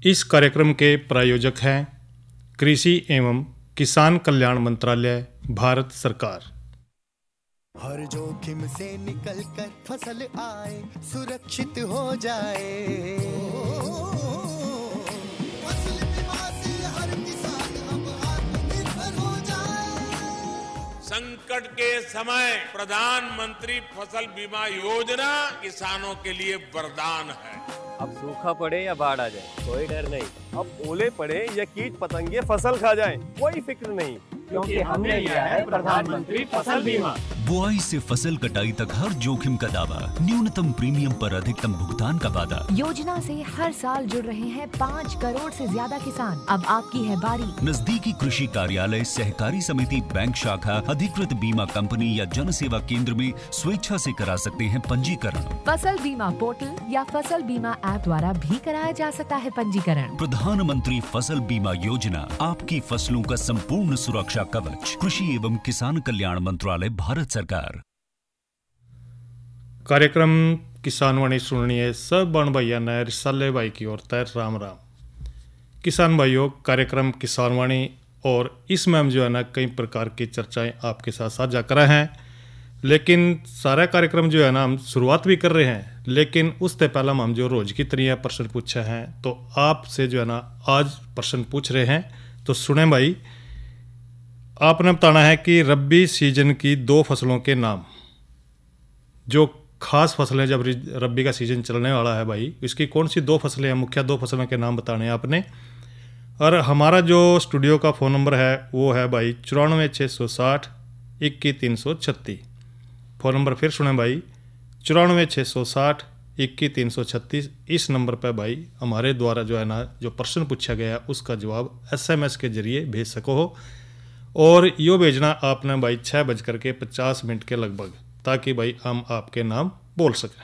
इस कार्यक्रम के प्रायोजक हैं कृषि एवं किसान कल्याण मंत्रालय, भारत सरकार। हर जोखिम से निकल कर फसल आए, सुरक्षित हो जाए। फसल बीमा से हर किसान अब आत्मनिर्भर हो जाए। संकट के समय प्रधानमंत्री फसल बीमा योजना किसानों के लिए वरदान है। अब सूखा पड़े या बाढ़ आ जाए, कोई डर नहीं। अब ओले पड़े या कीट पतंगे फसल खा जाएं, कोई फिक्र नहीं, क्योंकि हमने लिया है प्रधानमंत्री फसल बीमा। बुआई से फसल कटाई तक हर जोखिम का दावा, न्यूनतम प्रीमियम पर अधिकतम भुगतान का वादा। योजना से हर साल जुड़ रहे हैं 5 करोड़ से ज्यादा किसान। अब आपकी है बारी। नजदीकी कृषि कार्यालय, सहकारी समिति, बैंक शाखा, अधिकृत बीमा कंपनी या जन सेवा केंद्र में स्वेच्छा से करा सकते हैं पंजीकरण। फसल बीमा पोर्टल या फसल बीमा ऐप द्वारा भी कराया जा सकता है पंजीकरण। प्रधानमंत्री फसल बीमा योजना, आपकी फसलों का संपूर्ण सुरक्षा कवच। कृषि एवं किसान कल्याण मंत्रालय, भारत सरकार। कार्यक्रम किसान वाणी सुनिए सब बन भैया ने रिसाले भाई की ओर तय राम राम। किसान भाइयों, कार्यक्रम किसान वाणी और इसमें हम जो है ना कई प्रकार की चर्चाएं आपके साथ साझा कर रहे हैं, लेकिन सारा कार्यक्रम जो है ना हम शुरुआत भी कर रहे हैं, लेकिन उससे पहले हम जो रोज की तरह प्रश्न पूछे हैं, तो आपसे जो है ना आज प्रश्न पूछ रहे हैं, तो सुने भाई। आपने बताना है कि रब्बी सीजन की 2 फसलों के नाम, जो खास फसलें जब रब्बी का सीजन चलने वाला है भाई, इसकी कौन सी 2 फसलें हैं, मुख्य 2 फसलों के नाम बताने हैं आपने। और हमारा जो स्टूडियो का फ़ोन नंबर है वो है भाई 94 660 21 336। फ़ोन नंबर फिर सुने भाई 94 660 21 336। इस नंबर पर भाई हमारे द्वारा जो है ना जो प्रश्न पूछा गया उसका जवाब SMS के जरिए भेज सको हो। और यो भेजना आपने भाई 6:50 के लगभग, ताकि भाई हम आपके नाम बोल सकें।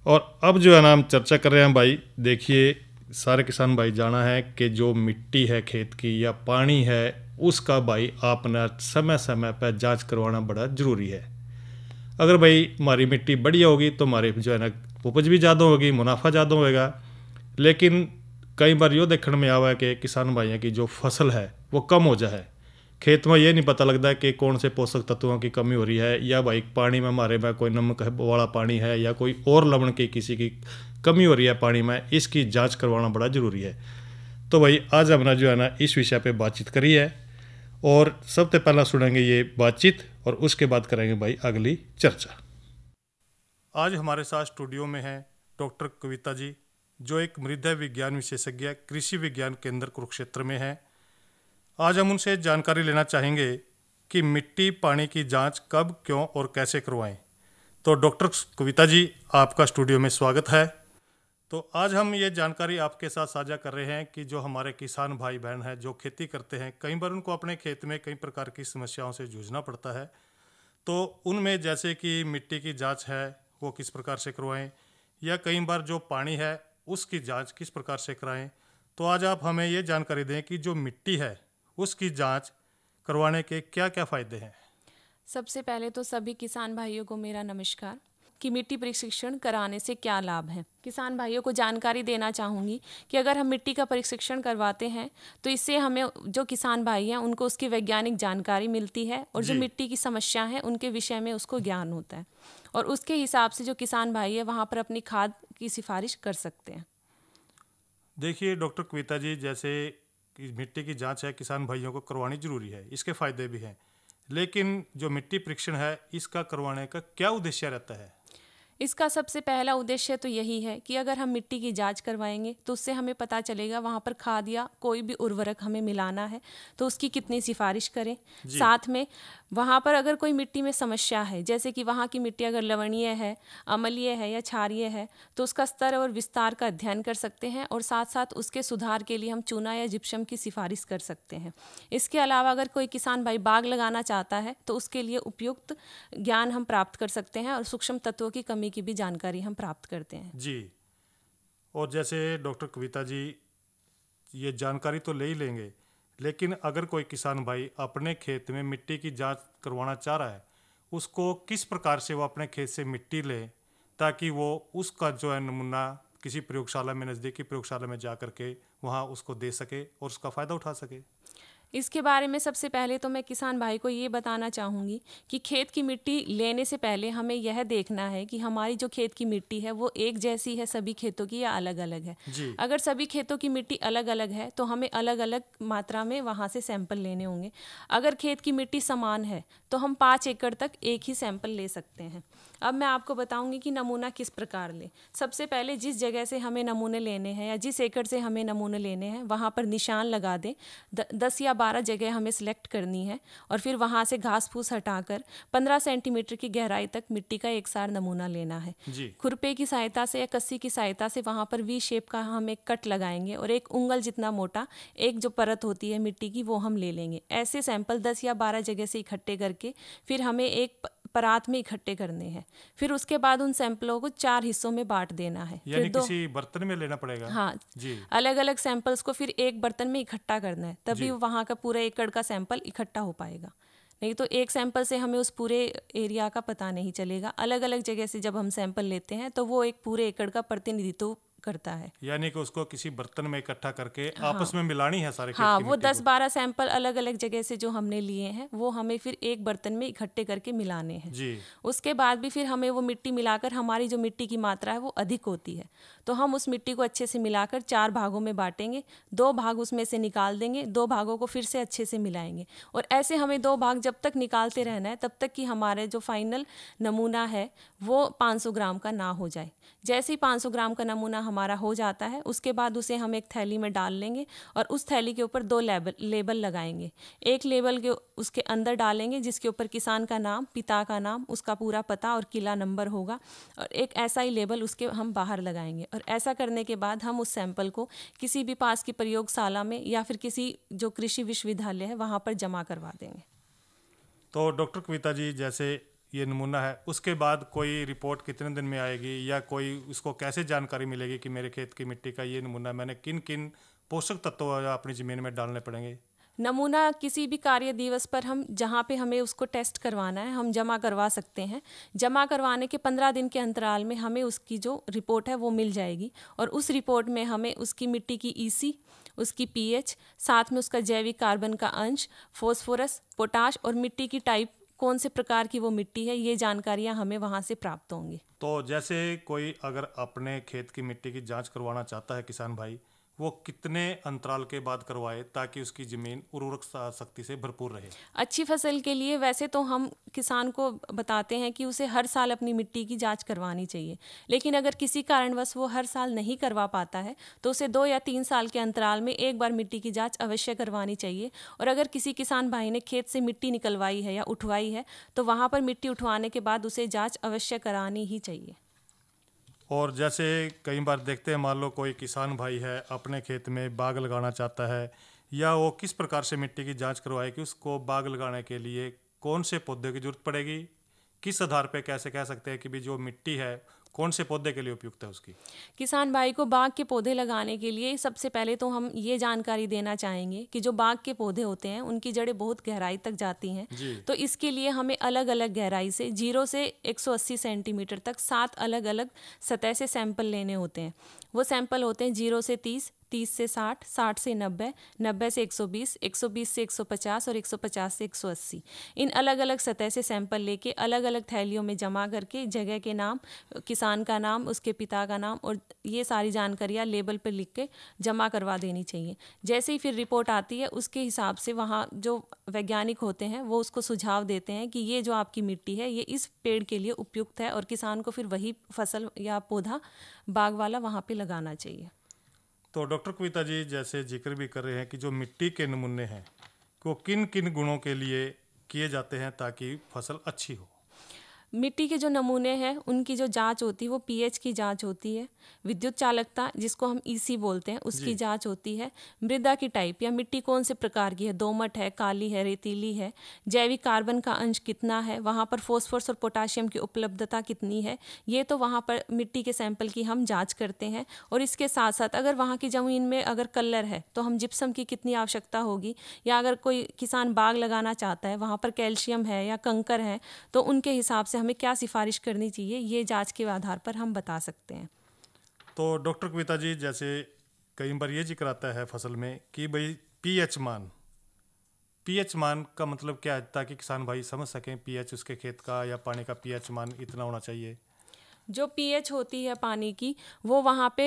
और अब जो है ना हम चर्चा कर रहे हैं भाई, देखिए सारे किसान भाई जाना है कि जो मिट्टी है खेत की या पानी है उसका भाई आपने समय समय पर जांच करवाना बड़ा ज़रूरी है। अगर भाई हमारी मिट्टी बढ़िया होगी तो हमारी जो है ना उपज भी ज़्यादा होगी, मुनाफा ज़्यादा होगा। लेकिन कई बार यो देखने में आवा है कि किसान भाइयों की जो फसल है वो कम हो जाए, खेत में ये नहीं पता लगता है कि कौन से पोषक तत्वों की कमी हो रही है, या भाई पानी में हमारे में कोई नमक वाला पानी है या कोई और लवण की किसी की कमी हो रही है पानी में, इसकी जांच करवाना बड़ा ज़रूरी है। तो भाई आज हमने जो है ना इस विषय पे बातचीत करी है, और सबसे पहला सुनेंगे ये बातचीत और उसके बाद करेंगे भाई अगली चर्चा। आज हमारे साथ स्टूडियो में है डॉक्टर कविता जी, जो एक मृदा विज्ञान विशेषज्ञ कृषि विज्ञान केंद्र कुरुक्षेत्र में है। आज हम उनसे जानकारी लेना चाहेंगे कि मिट्टी पानी की जांच कब, क्यों और कैसे करवाएं। तो डॉक्टर कविता जी, आपका स्टूडियो में स्वागत है। तो आज हम ये जानकारी आपके साथ साझा कर रहे हैं कि जो हमारे किसान भाई बहन हैं जो खेती करते हैं, कई बार उनको अपने खेत में कई प्रकार की समस्याओं से जूझना पड़ता है। तो उनमें जैसे कि मिट्टी की जाँच है वो किस प्रकार से करवाएँ, या कई बार जो पानी है उसकी जाँच किस प्रकार से कराएँ। तो आज आप हमें ये जानकारी दें कि जो मिट्टी है उसकी जांच करवाने के क्या क्या फ़ायदे हैं। सबसे पहले तो सभी किसान भाइयों को मेरा नमस्कार। कि मिट्टी परीक्षण कराने से क्या लाभ है, किसान भाइयों को जानकारी देना चाहूँगी कि अगर हम मिट्टी का परीक्षण करवाते हैं तो इससे हमें जो किसान भाई हैं उनको उसकी वैज्ञानिक जानकारी मिलती है, और जो मिट्टी की समस्या है उनके विषय में उसको ज्ञान होता है, और उसके हिसाब से जो किसान भाई है वहाँ पर अपनी खाद की सिफारिश कर सकते हैं। देखिए डॉक्टर कविता जी, जैसे कि मिट्टी की जांच है किसान भाइयों को करवानी जरूरी है, इसके फायदे भी हैं, लेकिन जो मिट्टी परीक्षण है इसका करवाने का क्या उद्देश्य रहता है? इसका सबसे पहला उद्देश्य तो यही है कि अगर हम मिट्टी की जांच करवाएंगे तो उससे हमें पता चलेगा वहाँ पर खाद या कोई भी उर्वरक हमें मिलाना है तो उसकी कितनी सिफारिश करें। साथ में वहाँ पर अगर कोई मिट्टी में समस्या है, जैसे कि वहाँ की मिट्टी अगर लवणीय है, अम्लीय है या क्षारीय है, तो उसका स्तर और विस्तार का अध्ययन कर सकते हैं, और साथ साथ उसके सुधार के लिए हम चूना या जिप्सम की सिफारिश कर सकते हैं। इसके अलावा अगर कोई किसान भाई बाग लगाना चाहता है तो उसके लिए उपयुक्त ज्ञान हम प्राप्त कर सकते हैं, और सूक्ष्म तत्वों की कमी की भी जानकारी हम प्राप्त करते हैं। जी, और जैसे डॉक्टर कविता जी ये जानकारी तो ले ही लेंगे, लेकिन अगर कोई किसान भाई अपने खेत में मिट्टी की जांच करवाना चाह रहा है, उसको किस प्रकार से वो अपने खेत से मिट्टी ले ताकि वो उसका जो है नमूना किसी प्रयोगशाला में, नज़दीकी प्रयोगशाला में जा करके वहाँ उसको दे सके और उसका फ़ायदा उठा सके? इसके बारे में सबसे पहले तो मैं किसान भाई को ये बताना चाहूँगी कि खेत की मिट्टी लेने से पहले हमें यह देखना है कि हमारी जो खेत की मिट्टी है वो एक जैसी है सभी खेतों की या अलग अलग है। जी। अगर सभी खेतों की मिट्टी अलग अलग है तो हमें अलग अलग मात्रा में वहाँ से सैंपल लेने होंगे। अगर खेत की मिट्टी समान है तो हम 5 एकड़ तक एक ही सैंपल ले सकते हैं। अब मैं आपको बताऊंगी कि नमूना किस प्रकार लें। सबसे पहले जिस जगह से हमें नमूने लेने हैं या जिस एकड़ से हमें नमूने लेने हैं वहाँ पर निशान लगा दें। 10 या 12 जगह हमें सिलेक्ट करनी है और फिर वहाँ से घास फूस हटाकर 15 सेंटीमीटर की गहराई तक मिट्टी का एकसार नमूना लेना है। जी। खुरपे की सहायता से या कस्सी की सहायता से वहाँ पर वी शेप का हम एक कट लगाएंगे और एक उंगल जितना मोटा एक जो परत होती है मिट्टी की वो हम ले लेंगे। ऐसे सैंपल 10 या 12 जगह से इकट्ठे करके फिर हमें एक परात में इकट्ठे करने हैं। फिर उसके बाद उन सैंपलों को 4 हिस्सों में बांट देना है। यानी फिर किसी बर्तन में लेना पड़ेगा? हाँ जी। अलग अलग सैंपल्स को फिर एक बर्तन में इकट्ठा करना है, तभी वहाँ का पूरा एकड़ का सैंपल इकट्ठा हो पाएगा। नहीं तो एक सैंपल से हमें उस पूरे एरिया का पता नहीं चलेगा। अलग अलग जगह से जब हम सैंपल लेते हैं तो वो एक पूरे एकड़ का प्रतिनिधित्व करता है। यानी कि उसको किसी बर्तन में इकट्ठा करके आपस में मिलानी है सारे खेत हाँ, की वो मिट्टी को। 10-12 सैंपल अलग अलग जगह से जो हमने लिए हैं वो हमें फिर एक बर्तन में इकट्ठे करके मिलाने हैं। जी। उसके बाद भी फिर हमें वो मिट्टी मिलाकर, हमारी जो मिट्टी की मात्रा है वो अधिक होती है तो हम उस मिट्टी को अच्छे से मिलाकर 4 भागों में बांटेंगे। 2 भाग उसमें से निकाल देंगे, 2 भागों को फिर से अच्छे से मिलाएंगे और ऐसे हमें 2 भाग जब तक निकालते रहना है तब तक कि हमारे जो फाइनल नमूना है वो 500 ग्राम का ना हो जाए। जैसे ही 500 ग्राम का नमूना हमारा हो जाता है उसके बाद उसे हम एक थैली में डाल लेंगे और उस थैली के ऊपर 2 लेबल लगाएंगे। एक लेबल के उसके अंदर डालेंगे जिसके ऊपर किसान का नाम, पिता का नाम, उसका पूरा पता और किला नंबर होगा और एक ऐसा ही लेबल उसके हम बाहर लगाएंगे। और ऐसा करने के बाद हम उस सैंपल को किसी भी पास की प्रयोगशाला में या फिर किसी जो कृषि विश्वविद्यालय है वहाँ पर जमा करवा देंगे। तो डॉक्टर कविता जी, जैसे ये नमूना है उसके बाद कोई रिपोर्ट कितने दिन में आएगी या कोई उसको कैसे जानकारी मिलेगी कि मेरे खेत की मिट्टी का ये नमूना, मैंने किन किन पोषक तत्व अपनी ज़मीन में डालने पड़ेंगे? नमूना किसी भी कार्य दिवस पर हम जहाँ पे हमें उसको टेस्ट करवाना है हम जमा करवा सकते हैं। जमा करवाने के 15 दिन के अंतराल में हमें उसकी जो रिपोर्ट है वो मिल जाएगी और उस रिपोर्ट में हमें उसकी मिट्टी की ईसी, उसकी पीएच, साथ में उसका जैविक कार्बन का अंश, फॉस्फोरस, पोटाश और मिट्टी की टाइप, कौन से प्रकार की वो मिट्टी है, ये जानकारियाँ हमें वहाँ से प्राप्त होंगी। तो जैसे कोई अगर अपने खेत की मिट्टी की जांच करवाना चाहता है किसान भाई, वो कितने अंतराल के बाद करवाए ताकि उसकी ज़मीन उर्वरक शक्ति से भरपूर रहे? अच्छी फसल के लिए वैसे तो हम किसान को बताते हैं कि उसे हर साल अपनी मिट्टी की जांच करवानी चाहिए, लेकिन अगर किसी कारणवश वो हर साल नहीं करवा पाता है तो उसे 2 या 3 साल के अंतराल में एक बार मिट्टी की जांच अवश्य करवानी चाहिए। और अगर किसी किसान भाई ने खेत से मिट्टी निकलवाई है या उठवाई है तो वहाँ पर मिट्टी उठवाने के बाद उसे जाँच अवश्य करानी ही चाहिए। और जैसे कई बार देखते हैं, मान लो कोई किसान भाई है अपने खेत में बाग लगाना चाहता है, या वो किस प्रकार से मिट्टी की जांच करवाए कि उसको बाग लगाने के लिए कौन से पौधे की जरूरत पड़ेगी, किस आधार पे कैसे कह सकते हैं कि भी जो मिट्टी है कौन से पौधे के लिए उपयुक्त है उसकी? किसान भाई को बाग के पौधे लगाने के लिए सबसे पहले तो हम ये जानकारी देना चाहेंगे कि जो बाग के पौधे होते हैं उनकी जड़ें बहुत गहराई तक जाती हैं, तो इसके लिए हमें अलग अलग गहराई से 0 से 180 सेंटीमीटर तक 7 अलग अलग सतह से सैंपल लेने होते हैं। वो सैंपल होते हैं 0 से 30, 30 से 60, 60 से 90, 90 से 120, 120 से 150 और 150 से 180। इन अलग अलग सतह से सैंपल लेके अलग अलग थैलियों में जमा करके जगह के नाम, किसान का नाम, उसके पिता का नाम और ये सारी जानकारियाँ लेबल पर लिख के जमा करवा देनी चाहिए। जैसे ही फिर रिपोर्ट आती है उसके हिसाब से वहाँ जो वैज्ञानिक होते हैं वो उसको सुझाव देते हैं कि ये जो आपकी मिट्टी है ये इस पेड़ के लिए उपयुक्त है और किसान को फिर वही फसल या पौधा बाग वाला वहाँ पे लगाना चाहिए। तो डॉक्टर कविता जी, जैसे जिक्र भी कर रहे हैं कि जो मिट्टी के नमूने हैं वो किन किन गुणों के लिए किए जाते हैं ताकि फसल अच्छी हो? मिट्टी के जो नमूने हैं उनकी जो जांच होती है वो पीएच की जांच होती है, विद्युत चालकता जिसको हम ईसी बोलते हैं उसकी जांच होती है, मृदा की टाइप या मिट्टी कौन से प्रकार की है, दोमट है, काली है, रेतीली है, जैविक कार्बन का अंश कितना है, वहाँ पर फॉस्फोरस और पोटाशियम की उपलब्धता कितनी है, ये तो वहाँ पर मिट्टी के सैंपल की हम जाँच करते हैं। और इसके साथ साथ अगर वहाँ की ज़मीन में अगर कलर है तो हम जिप्सम की कितनी आवश्यकता होगी, या अगर कोई किसान बाग लगाना चाहता है वहाँ पर कैल्शियम है या कंकर है तो उनके हिसाब से हमें क्या सिफारिश करनी चाहिए, ये जांच के आधार पर हम बता सकते हैं। तो डॉक्टर कविता जी, जैसे कई बार ये जिक्र आता है फसल में कि भाई पीएच मान का मतलब क्या है, ताकि किसान भाई समझ सकें पीएच उसके खेत का या पानी का पीएच मान इतना होना चाहिए। जो पीएच होती है पानी की, वो वहाँ पे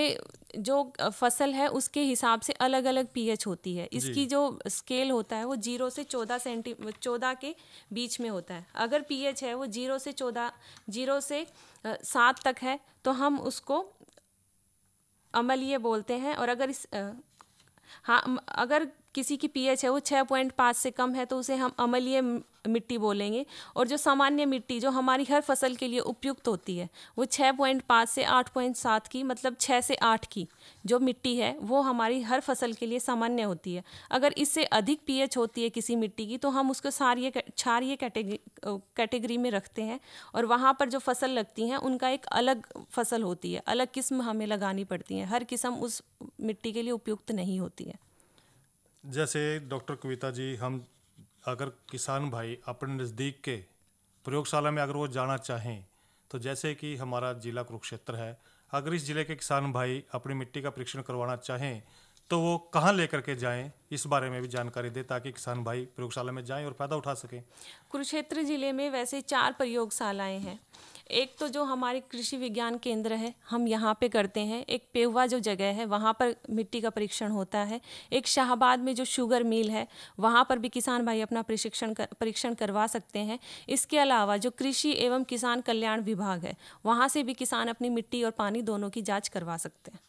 जो फसल है उसके हिसाब से अलग अलग पीएच होती है। इसकी जो स्केल होता है वो 0 से 14 के बीच में होता है। अगर पीएच है वो 0 से 7 तक है तो हम उसको अम्लीय बोलते हैं। और अगर अगर किसी की पीएच है वो 6.5 से कम है तो उसे हम अम्लीय मिट्टी बोलेंगे। और जो सामान्य मिट्टी जो हमारी हर फसल के लिए उपयुक्त होती है वो 6.5 से 8.7 की, मतलब 6 से 8 की जो मिट्टी है वो हमारी हर फसल के लिए सामान्य होती है। अगर इससे अधिक पीएच होती है किसी मिट्टी की तो हम उसको क्षारीय कैटेगरी में रखते हैं। और वहाँ पर जो फसल लगती हैं उनका एक अलग फसल होती है, अलग किस्म हमें लगानी पड़ती है। हर किस्म उस मिट्टी के लिए उपयुक्त नहीं होती है। जैसे डॉक्टर कविता जी, हम अगर किसान भाई अपने नज़दीक के प्रयोगशाला में अगर वो जाना चाहें, तो जैसे कि हमारा जिला कुरुक्षेत्र है, अगर इस जिले के किसान भाई अपनी मिट्टी का परीक्षण करवाना चाहें तो वो कहाँ लेकर के जाएं, इस बारे में भी जानकारी दें ताकि किसान भाई प्रयोगशाला में जाएं और फ़ायदा उठा सकें। कुरुक्षेत्र जिले में वैसे 4 प्रयोगशालाएं हैं। एक तो जो हमारे कृषि विज्ञान केंद्र है हम यहाँ पे करते हैं। एक पेहुआ जो जगह है वहाँ पर मिट्टी का परीक्षण होता है। एक शाहबाद में जो शुगर मिल है वहाँ पर भी किसान भाई अपना परीक्षण करवा सकते हैं। इसके अलावा जो कृषि एवं किसान कल्याण विभाग है वहाँ से भी किसान अपनी मिट्टी और पानी दोनों की जाँच करवा सकते हैं।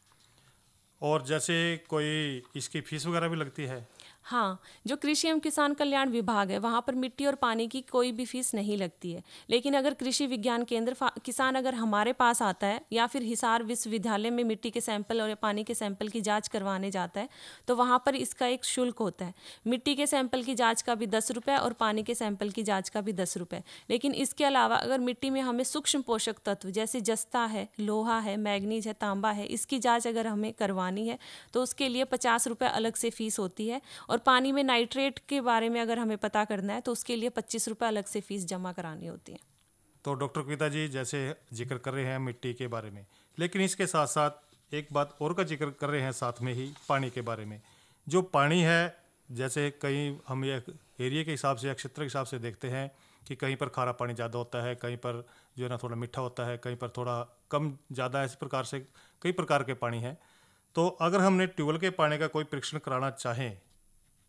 और जैसे कोई इसकी फीस वगैरह भी लगती है? हाँ, जो कृषि एवं किसान कल्याण विभाग है वहाँ पर मिट्टी और पानी की कोई भी फीस नहीं लगती है। लेकिन अगर कृषि विज्ञान केंद्र किसान अगर हमारे पास आता है या फिर हिसार विश्वविद्यालय में मिट्टी के सैंपल और पानी के सैंपल की जांच करवाने जाता है तो वहाँ पर इसका एक शुल्क होता है। मिट्टी के सैंपल की जाँच का भी 10 रुपये और पानी के सैंपल की जाँच का भी 10 रुपये। लेकिन इसके अलावा अगर मिट्टी में हमें सूक्ष्म पोषक तत्व जैसे जस्ता है, लोहा है, मैग्नीज है, तांबा है, इसकी जाँच अगर हमें करवानी है तो उसके लिए 50 रुपये अलग से फीस होती है। और पानी में नाइट्रेट के बारे में अगर हमें पता करना है तो उसके लिए 25 रुपये अलग से फीस जमा करानी होती है। तो डॉक्टर कविता जी, जैसे जिक्र कर रहे हैं मिट्टी के बारे में, लेकिन इसके साथ साथ एक बात और का जिक्र कर रहे हैं साथ में ही, पानी के बारे में। जो पानी है, जैसे कहीं हम ये एरिया के हिसाब से या क्षेत्र के हिसाब से देखते हैं कि कहीं पर खारा पानी ज़्यादा होता है, कहीं पर जो है ना थोड़ा मीठा होता है, कहीं पर थोड़ा कम ज़्यादा, इस प्रकार से कई प्रकार के पानी हैं। तो अगर हमने ट्यूबवेल के पानी का कोई परीक्षण कराना चाहें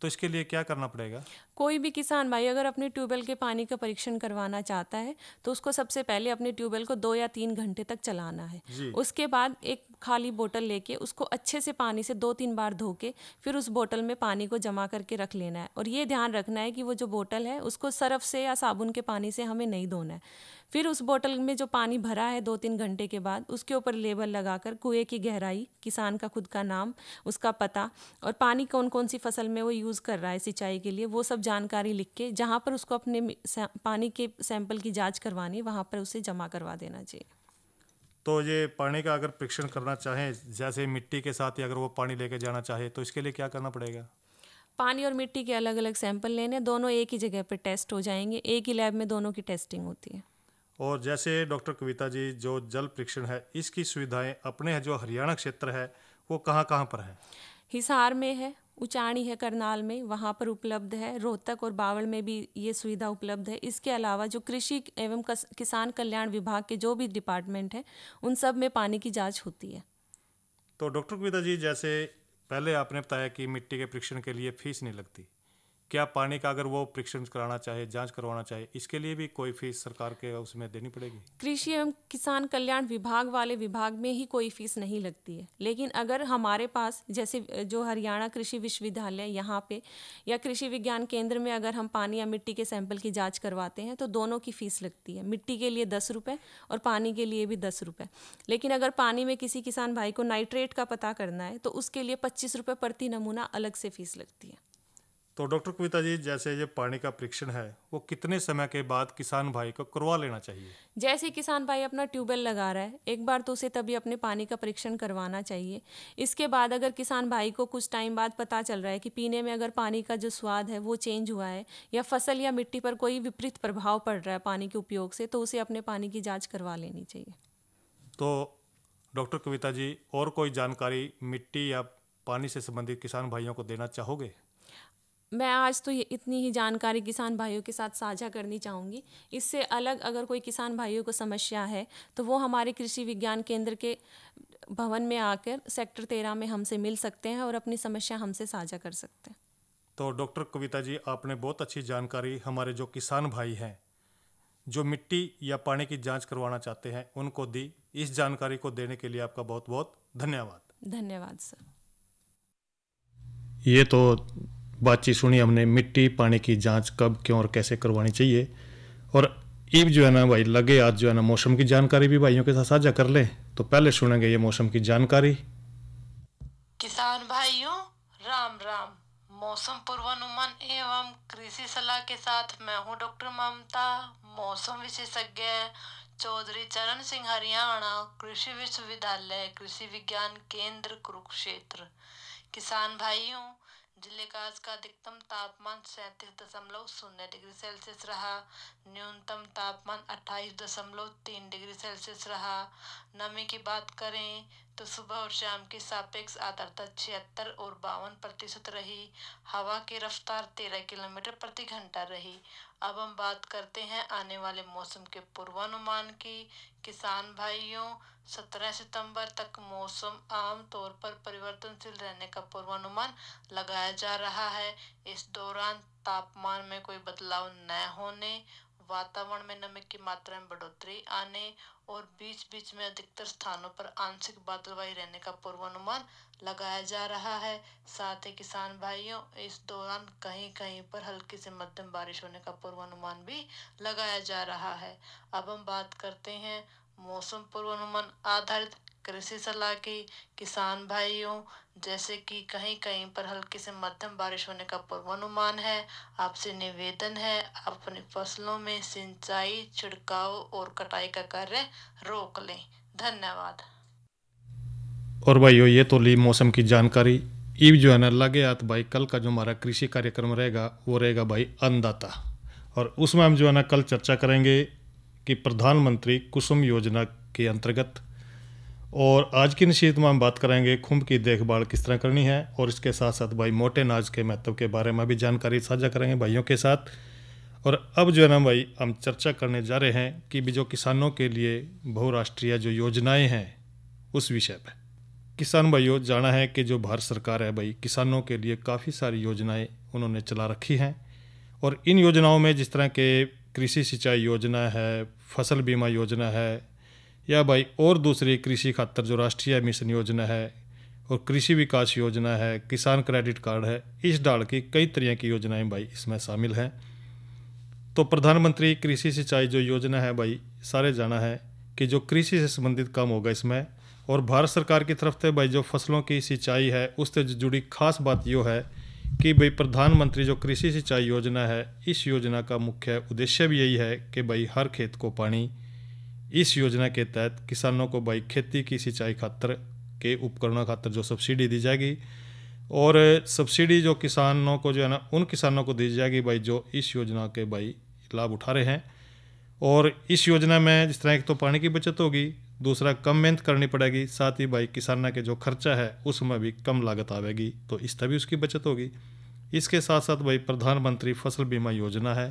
तो इसके लिए क्या करना पड़ेगा? कोई भी किसान भाई अगर अपने ट्यूबवेल के पानी का परीक्षण करवाना चाहता है तो उसको सबसे पहले अपने ट्यूबवेल को 2 या 3 घंटे तक चलाना है। उसके बाद एक खाली बोतल लेके उसको अच्छे से पानी से 2-3 बार धो के फिर उस बोतल में पानी को जमा करके रख लेना है। और ये ध्यान रखना है कि वो जो बोतल है उसको सर्फ से या साबुन के पानी से हमें नहीं धोना है। फिर उस बोतल में जो पानी भरा है 2-3 घंटे के बाद उसके ऊपर लेबल लगाकर कुएं की गहराई, किसान का खुद का नाम, उसका पता और पानी कौन कौन सी फसल में वो यूज़ कर रहा है सिंचाई के लिए, वो सब जानकारी लिख के जहाँ पर उसको अपने पानी के सैंपल की जांच करवानी है वहाँ पर उसे जमा करवा देना चाहिए। तो ये पानी का अगर परीक्षण करना चाहें, जैसे मिट्टी के साथ ही अगर वो पानी लेके जाना चाहे तो इसके लिए क्या करना पड़ेगा? पानी और मिट्टी के अलग अलग सैंपल लेने, दोनों एक ही जगह पर टेस्ट हो जाएंगे, एक ही लैब में दोनों की टेस्टिंग होती है। और जैसे डॉक्टर कविता जी, जो जल परीक्षण है इसकी सुविधाएं अपने जो हरियाणा क्षेत्र है वो कहाँ कहाँ पर है? हिसार में है, उचाणी है करनाल में, वहाँ पर उपलब्ध है। रोहतक और बावड़ में भी ये सुविधा उपलब्ध है। इसके अलावा जो कृषि एवं किसान कल्याण विभाग के जो भी डिपार्टमेंट है उन सब में पानी की जांच होती है। तो डॉक्टर कविता जी, जैसे पहले आपने बताया कि मिट्टी के परीक्षण के लिए फीस नहीं लगती, क्या पानी का अगर वो परीक्षण कराना चाहे, जांच करवाना चाहे, इसके लिए भी कोई फीस सरकार के उसमें देनी पड़ेगी? कृषि एवं किसान कल्याण विभाग वाले विभाग में ही कोई फीस नहीं लगती है। लेकिन अगर हमारे पास जैसे जो हरियाणा कृषि विश्वविद्यालय यहाँ पे या कृषि विज्ञान केंद्र में अगर हम पानी या मिट्टी के सैंपल की जाँच करवाते हैं तो दोनों की फीस लगती है। मिट्टी के लिए 10 रुपये और पानी के लिए भी 10 रुपये। लेकिन अगर पानी में किसी किसान भाई को नाइट्रेट का पता करना है तो उसके लिए 25 रुपये प्रति नमूना अलग से फीस लगती है। तो डॉक्टर कविता जी, जैसे ये पानी का परीक्षण है वो कितने समय के बाद किसान भाई को करवा लेना चाहिए? जैसे किसान भाई अपना ट्यूबवेल लगा रहा है एक बार तो उसे तभी अपने पानी का परीक्षण करवाना चाहिए। इसके बाद अगर किसान भाई को कुछ टाइम बाद पता चल रहा है कि पीने में अगर पानी का जो स्वाद है वो चेंज हुआ है या फसल या मिट्टी पर कोई विपरीत प्रभाव पड़ रहा है पानी के उपयोग से, तो उसे अपने पानी की जाँच करवा लेनी चाहिए। तो डॉक्टर कविता जी, और कोई जानकारी मिट्टी या पानी से संबंधित किसान भाइयों को देना चाहोगे? मैं आज तो ये इतनी ही जानकारी किसान भाइयों के साथ साझा करनी चाहूँगी। इससे अलग अगर कोई किसान भाइयों को समस्या है तो वो हमारे कृषि विज्ञान केंद्र के भवन में आकर सेक्टर 13 में हमसे मिल सकते हैं और अपनी समस्या हमसे साझा कर सकते हैं। तो डॉक्टर कविता जी, आपने बहुत अच्छी जानकारी हमारे जो किसान भाई हैं जो मिट्टी या पानी की जांच करवाना चाहते हैं उनको दी। इस जानकारी को देने के लिए आपका बहुत बहुत धन्यवाद। धन्यवाद सर। ये तो बातचीत सुनी हमने मिट्टी पानी की जांच कब, क्यों और कैसे करवानी चाहिए। और ईब जो है ना भाई, लगे आज जो है ना मौसम की जानकारी भी भाइयों के साथ साझा कर ले। तो पहले सुनेंगे ये मौसम की जानकारी। किसान भाइयों राम राम। मौसम पूर्वानुमान एवं कृषि सलाह के साथ मैं हूँ डॉक्टर ममता, मौसम विशेषज्ञ, चौधरी चरण सिंह, हरियाणा कृषि विश्वविद्यालय कृषि विज्ञान केंद्र कुरुक्षेत्र। किसान भाइयों, जिले का आज का अधिकतम तापमान 37.0 डिग्री सेल्सियस रहा। न्यूनतम तापमान 28.3 डिग्री सेल्सियस रहा। नमी की बात करें तो सुबह और शाम की सापेक्ष आर्द्रता 76 और 52% रही। हवा की रफ्तार 13 किलोमीटर प्रति घंटा रही। अब हम बात करते हैं आने वाले मौसम के पूर्वानुमान की। किसान भाइयों, 17 सितंबर तक मौसम आमतौर पर परिवर्तनशील रहने का पूर्वानुमान लगाया जा रहा है। इस दौरान तापमान में कोई बदलाव न होने, वातावरण में नमी की मात्रा में बढ़ोतरी आने और बीच बीच में अधिकतर स्थानों पर आंशिक बादलवाई रहने का पूर्वानुमान लगाया जा रहा है। साथ ही किसान भाइयों, इस दौरान कहीं कहीं पर हल्की से मध्यम बारिश होने का पूर्वानुमान भी लगाया जा रहा है। अब हम बात करते हैं मौसम पूर्वानुमान आधारित कृषि सलाह की। किसान भाइयों, जैसे कि कहीं कहीं पर हल्की से मध्यम बारिश होने का पूर्वानुमान है, आपसे निवेदन है आप अपनी फसलों में सिंचाई, छिड़काव और कटाई का कार्य रोक लें। धन्यवाद। और भाइयों, ये तो ली मौसम की जानकारी। ईब जो है ना लगे हाथ भाई, कल का जो हमारा कृषि कार्यक्रम रहेगा वो रहेगा भाई अन्नदाता। और उसमें हम जो है ना कल चर्चा करेंगे कि प्रधानमंत्री कुसुम योजना के अंतर्गत, और आज की नसीहत में हम बात करेंगे खुम्ब की देखभाल किस तरह करनी है। और इसके साथ साथ भाई मोटे अनाज के महत्व के बारे में भी जानकारी साझा करेंगे भाइयों के साथ। और अब जो है ना भाई, हम चर्चा करने जा रहे हैं कि भी जो किसानों के लिए बहुराष्ट्रीय जो योजनाएं हैं उस विषय पर। किसान भाइयों, जाना है कि जो भारत सरकार है भाई, किसानों के लिए काफ़ी सारी योजनाएं उन्होंने चला रखी हैं। और इन योजनाओं में जिस तरह के कृषि सिंचाई योजना है, फसल बीमा योजना है, या भाई और दूसरी कृषि खातर जो राष्ट्रीय मिशन योजना है, और कृषि विकास योजना है, किसान क्रेडिट कार्ड है, इस डाल की कई तरह की योजनाएं भाई इसमें शामिल हैं। तो प्रधानमंत्री कृषि सिंचाई जो योजना है भाई, सारे जाना है कि जो कृषि से संबंधित काम होगा इसमें। और भारत सरकार की तरफ से भाई जो फसलों की सिंचाई है उससे जुड़ी खास बात यो है कि भाई प्रधानमंत्री जो कृषि सिंचाई योजना है, इस योजना का मुख्य उद्देश्य भी यही है कि भाई हर खेत को पानी। इस योजना के तहत किसानों को भाई खेती की सिंचाई खातर के उपकरणों खातर जो सब्सिडी दी जाएगी, और सब्सिडी जो किसानों को जो है ना उन किसानों को दी जाएगी भाई जो इस योजना के भाई लाभ उठा रहे हैं। और इस योजना में जिस तरह एक तो पानी की बचत होगी, दूसरा कम मेहनत करनी पड़ेगी, साथ ही भाई किसाना के जो खर्चा है उसमें भी कम लागत आवेगी, तो इस तभी उसकी बचत होगी। इसके साथ साथ भाई प्रधानमंत्री फसल बीमा योजना है।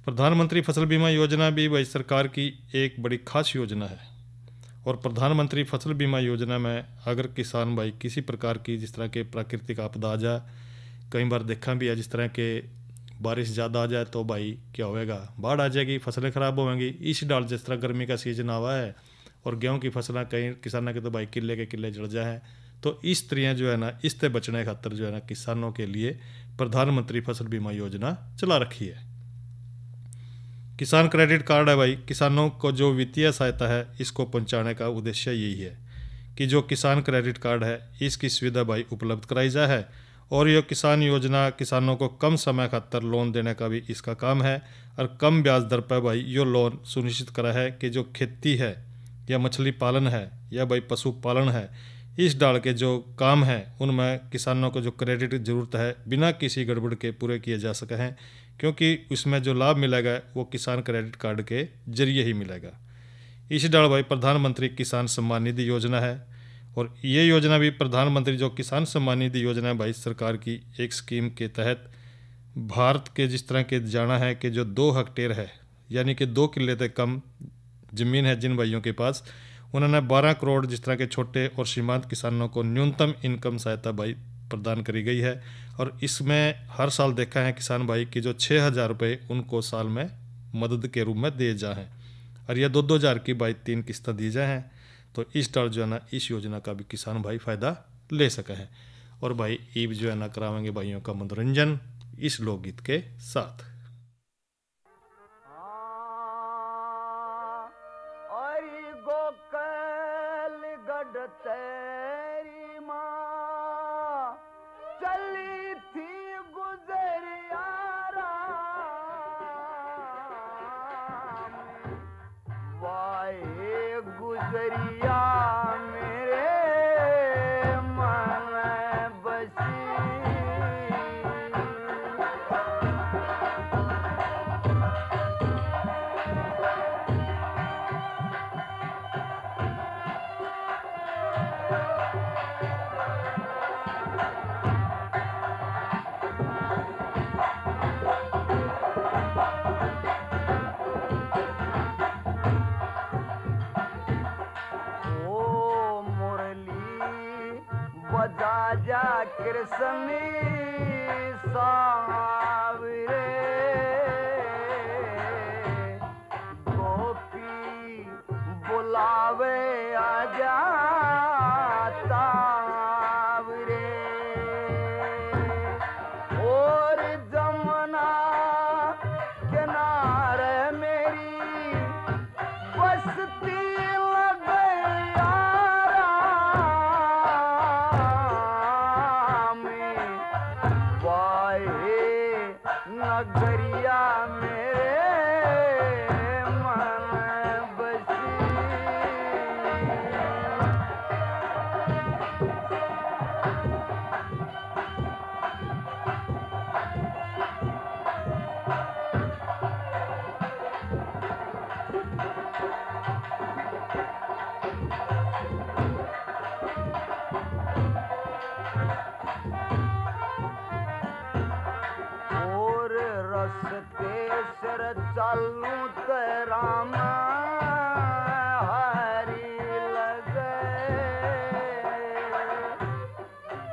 प्रधानमंत्री फसल बीमा योजना भी भाई सरकार की एक बड़ी खास योजना है। और प्रधानमंत्री फसल बीमा योजना में अगर किसान भाई किसी प्रकार की जिस तरह के प्राकृतिक आपदा आ जाए, कई बार देखा भी है जिस तरह के बारिश ज़्यादा आ जाए तो भाई क्या होएगा, बाढ़ आ जाएगी, फसलें ख़राब होंगी। इस डाल जिस तरह गर्मी का सीजन आवा है और गेहूं की फसलें कई किसानों के तो भाई किले के किले जड़ जाए हैं, तो इस तरह जो है ना इससे बचने खातर जो है ना किसानों के लिए प्रधानमंत्री फसल बीमा योजना चला रखी है। किसान क्रेडिट कार्ड है भाई, किसानों को जो वित्तीय सहायता है इसको पहुंचाने का उद्देश्य यही है कि जो किसान क्रेडिट कार्ड है इसकी सुविधा भाई उपलब्ध कराई जाए है। और यह किसान योजना किसानों को कम समय खातर लोन देने का भी इसका काम है। और कम ब्याज दर पर भाई ये लोन सुनिश्चित करा है कि जो खेती है या मछली पालन है या भाई पशुपालन है, इस डाल के जो काम है उनमें किसानों को जो क्रेडिट की ज़रूरत है बिना किसी गड़बड़ के पूरे किए जा सके हैं, क्योंकि उसमें जो लाभ मिलेगा वो किसान क्रेडिट कार्ड के जरिए ही मिलेगा। इस डाल भाई प्रधानमंत्री किसान सम्मान निधि योजना है। और ये योजना भी प्रधानमंत्री जो किसान सम्मान निधि योजना है भाई सरकार की एक स्कीम के तहत भारत के जिस तरह के जाना है कि जो 2 हेक्टेयर है यानी कि 2 किले से कम ज़मीन है जिन भाइयों के पास, उन्होंने 12 करोड़ जिस तरह के छोटे और सीमांत किसानों को न्यूनतम इनकम सहायता भाई प्रदान करी गई है। और इसमें हर साल देखा है किसान भाई की जो 6,000 रुपये उनको साल में मदद के रूप में दिए जाए हैं और यह 2-2 हज़ार की भाई 3 किस्तें दी जाए हैं। तो इस टार जो है ना इस योजना का भी किसान भाई फ़ायदा ले सके हैं। और भाई ईब जो है ना करावेंगे भाइयों का मनोरंजन इस लोकगीत के साथ। तेरी माँ चली थी गुजरिया वाहे गुजरिया मेरे मन बसी। जा कृष्ण सावरे गोपी बुलावे आजा तावरे और जमुना किनारे मेरी बसती नगरिया मेरे मन बसी। चालू राम हरी लगे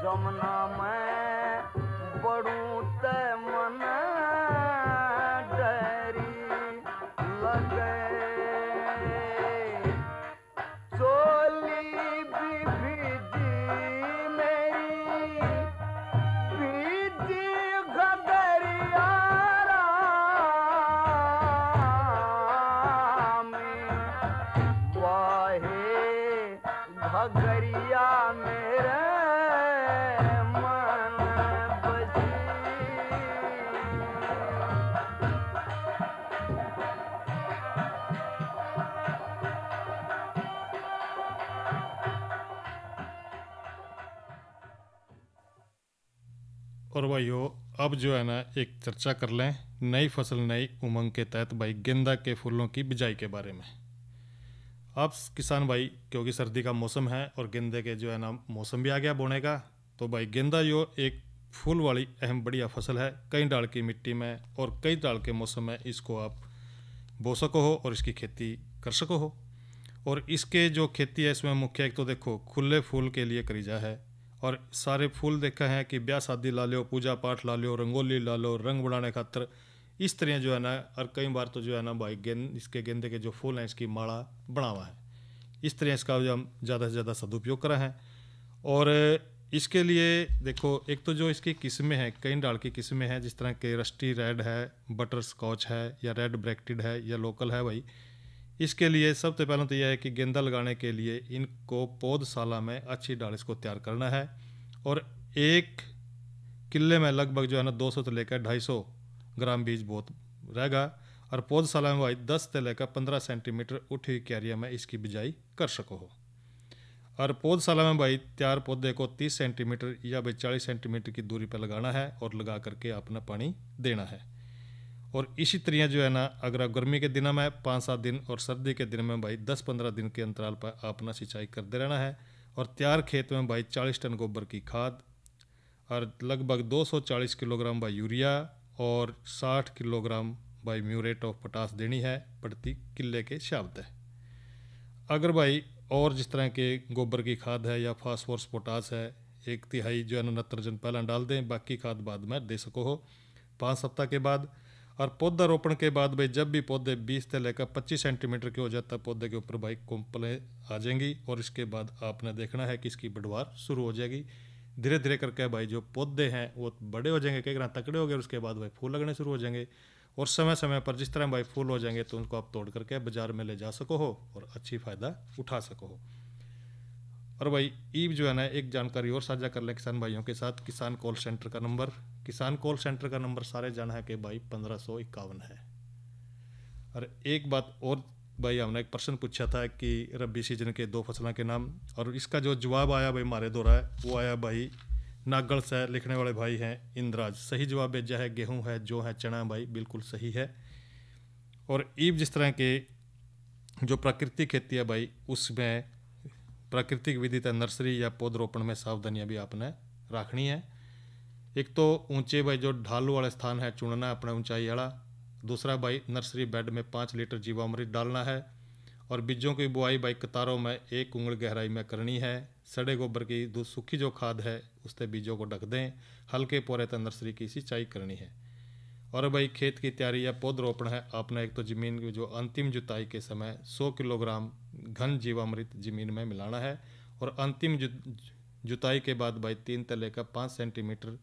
जमुना में बड़ू ते मन डरी लगे चोली भी भीजी मेरी भीजी घगरिया घगरिया मेरे मन बसी। और भाइयों अब जो है ना एक चर्चा कर लें नई फसल नई उमंग के तहत भाई गेंदा के फूलों की बिजाई के बारे में। अब किसान भाई क्योंकि सर्दी का मौसम है और गेंदे के जो है ना मौसम भी आ गया बोने का, तो भाई गेंदा जो एक फूल वाली अहम बढ़िया फसल है। कई डाल की मिट्टी में और कई डाल के मौसम में इसको आप बो सको हो और इसकी खेती कर सको हो। और इसके जो खेती है इसमें मुख्य एक तो देखो खुले फूल के लिए करी जा है और सारे फूल देखा है कि ब्याह शादी ला लो, पूजा पाठ ला लो, रंगोली ला लो, रंग बढ़ाने खातर इस तरह जो है ना। और कई बार तो जो है ना भाई इसके गेंदे के जो फूल हैं इसकी माला बनावा है। इस तरह इसका जो हम ज़्यादा से ज़्यादा सदुपयोग करा है। और इसके लिए देखो एक तो जो इसकी किस्में हैं कई डाल की किस्में हैं जिस तरह के रस्टी रेड है, बटर स्कॉच है या रेड ब्रैक्टेड है या लोकल है भाई। इसके लिए सबसे पहले तो यह है कि गेंदा लगाने के लिए इनको पौधशाला में अच्छी डाल इसको तैयार करना है। और 1 किले में लगभग जो है ना 200 से लेकर 250 ग्राम बीज बहुत रहेगा। और पौधशाला में भाई 10 से लेकर 15 सेंटीमीटर उठी हुई क्यारियाँ में इसकी बिजाई कर सको हो। और पौधशाला में भाई तैयार पौधे को 30 सेंटीमीटर या भाई 40 सेंटीमीटर की दूरी पर लगाना है और लगा करके अपना पानी देना है। और इसी तरह जो है ना, अगर आप गर्मी के दिनों में 5-7 दिन और सर्दी के दिन में भाई 10-15 दिन के अंतराल पर अपना सिंचाई करते रहना है। और तैयार खेत में भाई 40 टन गोबर की खाद और लगभग 240 किलोग्राम भाई यूरिया और 60 किलोग्राम भाई म्यूरेट ऑफ पोटास देनी है प्रति किले के शब्द है। अगर भाई और जिस तरह के गोबर की खाद है या फास्फोरस पोटास है, 1/3 जो है ना नत्रजन पहला डाल दें, बाकी खाद बाद में दे सको हो 5 सप्ताह के बाद। और पौधा रोपण के बाद भाई जब भी पौधे 20 से लेकर 25 सेंटीमीटर के हो जाता है, पौधे के ऊपर भाई कोंपलें आ जाएंगी और इसके बाद आपने देखना है कि इसकी बढ़वार शुरू हो जाएगी। धीरे धीरे करके भाई जो पौधे हैं वो बड़े हो जाएंगे, कई ग्राम तकड़े हो गए, उसके बाद भाई फूल लगने शुरू हो जाएंगे। और समय समय पर जिस तरह भाई फूल हो जाएंगे तो उनको आप तोड़ करके बाजार में ले जा सको हो और अच्छी फ़ायदा उठा सको हो। और भाई ईब जो है ना, एक जानकारी और साझा कर लें किसान भाइयों के साथ। किसान कॉल सेंटर का नंबर, किसान कॉल सेंटर का नंबर सारे जाना है कि भाई 1551 है। और एक बात और भाई, हमने एक प्रश्न पूछा था कि रबी सीजन के 2 फसलों के नाम, और इसका जो जवाब आया भाई हमारे द्वारा है वो आया भाई नागल से लिखने वाले भाई हैं इंद्राज। सही जवाब भेजा है गेहूं है, जो है चना, भाई बिल्कुल सही है। और ईब जिस तरह के जो प्राकृतिक खेती है भाई, उसमें प्राकृतिक विधि तय नर्सरी या पौधरोपण में सावधानियां भी आपने रखनी है। एक तो ऊंचे भाई जो ढालू वाले स्थान है चुनना है अपना ऊंचाई वाला। दूसरा भाई नर्सरी बेड में 5 लीटर जीवामृत डालना है। और बीजों की बुआई भाई कतारों में 1 उंगल गहराई में करनी है। सड़े गोबर की सूखी जो खाद है उससे बीजों को ढक दें। हल्के पोरे तक नर्सरी की सिंचाई करनी है। और भाई खेत की तैयारी या पौधरोपण है, आपने एक तो ज़मीन की जो अंतिम जुताई के समय 100 किलोग्राम घन जीवामृत ज़मीन में मिलाना है। और अंतिम जुताई के बाद भाई 3 से लेकर 5 सेंटीमीटर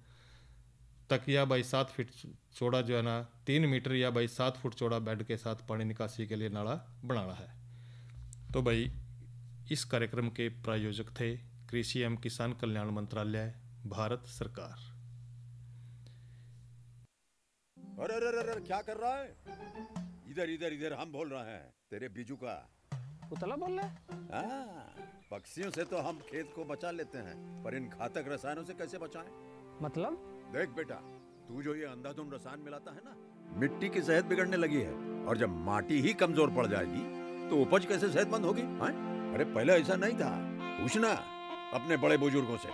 तक या भाई 7 फीट चौड़ा जो है ना 3 मीटर या भाई 7 फुट चौड़ा बेड के साथ पानी निकासी के लिए नाला बनाना है। तो भाई इस कार्यक्रम के प्रायोजक थे कृषि एवं किसान कल्याण मंत्रालय, भारत सरकार। अरे अरे अरे अरे, क्या कर रहा है? इधर इधर इधर, हम बोल रहे हैं तेरे बीजू का। उतला बोल रहा है? हाँ, पक्षियों से तो हम खेत को बचा लेते हैं, पर इन घातक रसायनों से कैसे बचाएं? मतलब? देख बेटा, तू जो ये अंधाधुंध रसायन मिलाता है ना, मिट्टी की सेहत बिगड़ने लगी है। और जब माटी ही कमजोर पड़ जाएगी तो उपज कैसे सेहतमंद होगी? हाँ? अरे पहले ऐसा नहीं था, पूछना अपने बड़े बुजुर्गों से,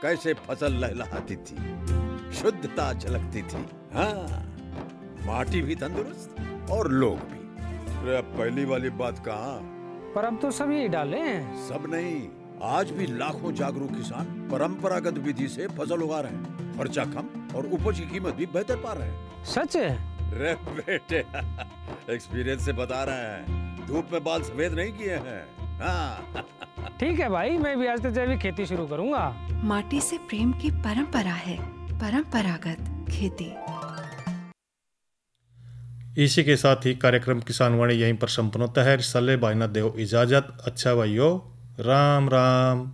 कैसे फसल लहलहाती थी, शुद्धता झलकती थी। हाँ, माटी भी तंदुरुस्त और लोग भी। अरे पहली वाली बात कहाँ? पर अब तो सब यही डाले हैं। सब नहीं, आज भी लाखों जागरूक किसान परंपरागत विधि से फसल उगा रहे हैं। खर्चा कम और उपज की कीमत भी बेहतर पा रहे हैं। सच है? रे बेटे, एक्सपीरियंस से बता रहे हैं, धूप में बाल सफेद नहीं किए हैं। हाँ। ठीक है भाई, मैं भी आज से जैविक खेती शुरू करूंगा। माटी से प्रेम की परंपरा है, परंपरागत खेती। इसी के साथ ही कार्यक्रम किसान वाणी यहीं पर संपन्न होता है। रिसाले भाई ना देव इजाजत। अच्छा भाइयों, राम राम।